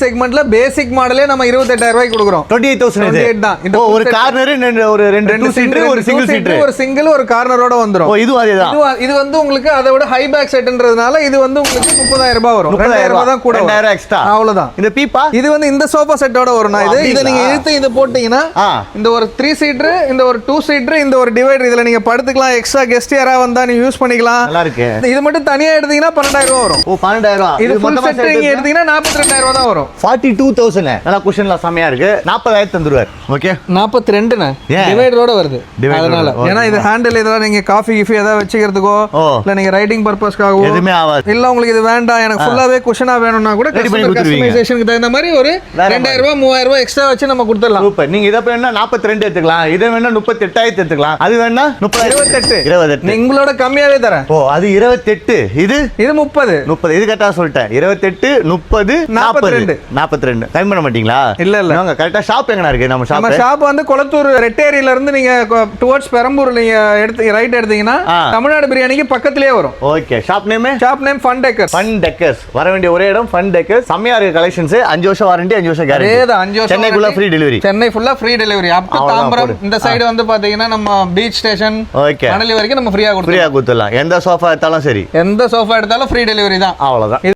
செக்மெண்ட்ல பேசிக் மாடலே நம்ம 28000 ரூபாய்க்கு கொடுக்குறோம். 28000 தான். இந்த ஒரு கார்னர் ஒரு ரெண்டு சீட்டர் ஒரு சிங்கிள் சீட்டர் ஒரு சிங்கிள் ஒரு கார்னரோட வந்துரும். இது அதேதான். இது வந்து உங்களுக்கு அதை விட ஹை பேக் செட்ன்றதுனால இது வந்து உங்களுக்கு 30000 ரூபாய் வரும். 2000 ரூபாய் தான் கூட 2000 எக்ஸ்ட்ரா. அவ்வளவுதான். இந்த பீப்பா இது வந்து இந்த சோஃபா செட்டோட வரும். இத நீங்க இழுத்து இது போட்டீங்கன்னா இந்த ஒரு 3 சீட்டர் இந்த ஒரு 2 சீட்டர் இந்த ஒரு டிவைடர் இதுல நீங்க படுத்துக்கலாம். எக்ஸ்ட்ரா கெஸ்ட் யாரா வந்தா நீங்க யூஸ் பண்ணிக்கலாம். நல்லா இருக்கு. இது மட்டும் தனியா எடுத்தீங்கன்னா 12000 ரூபாய் வரும். 12000. இது ஃபுல் செட் நீங்க எடுத்தீங்கன்னா 42000 ரூபாய் தான் வரும். 42000. நல்லா குஷன்ல செமையா இருக்கு. 40000 தந்துருவார். ஓகே 42ண்ணே டிவைடரோட வருது. அதனால ஏன்னா இது ஹேண்டில் இதெல்லாம் நீங்க காஃபி கிஃபி ஏதாவது வச்சுக்கிறதுக்கோ இல்ல நீங்க ரைட்டிங் பர்பஸ்க்காகவோ எதுவுமே ஆகாது. இல்ல உங்களுக்கு இது வேண்டாம் எனக்கு ஃபுல்லாவே குஷனா வேணும்னா கூட கஸ்டமைசேஷனுக்கு தகுந்த மாதிரி ஒரு 2000 ரூபாய் 3000 ரூபாய் எக்ஸ்ட்ரா வச்சு நம்ம கொடுத்துடலாம். சூப்பர். நீங்க இத வேணா 42 எடுத்துக்கலாம். இத வேணா 38000 எடுத்துக்கலாம். அது வேணா 28 உங்களோட கம்மியாவே தரேன். அது 28. இது 30. இது கரெக்டா சொல்லிட்டேன். 28 30 42 டைம் பண்ண மாட்டீங்களா? இல்ல நாங்க கரெக்ட்டா ஷாப் எங்கனா இருக்கு? நம்ம ஷாப் வந்து கொளத்தூர் ரெட்டேரியில இருந்து நீங்க டுவர்ட்ஸ் பெரம்பூர் நீங்க எடுத்து ரைட் எடுத்தீங்கன்னா தமிழ்நாடு பிரியாணிக்கு பக்கத்துலயே வரும். Okay shop name fun decors. வர வேண்டிய ஒரே இடம் ஃபன் டெக்கர்ஸ். செமையா இருக்கு கலெக்ஷன்ஸ். 5 வருஷம் வாரண்டி 5 வருஷம் கேரண்டி. அதேதான் 5 வருஷம் சென்னைக்குள்ள ஃப்ரீ டெலிவரி. சென்னை ஃபுல்லா free delivery. Up to Tambaram இந்த சைடு வந்து பாத்தீங்கன்னா நம்ம பீச் ஸ்டேஷன் ஓகே மணலி வரைக்கும் நம்ம ஃப்ரீயா கொடுத்துடலாம். எந்த சோஃபா எடுத்தாலும் சரி எந்த சோஃபா எடுத்தாலும் ஃப்ரீ டெலிவரி தான். அவ்வளவுதான்.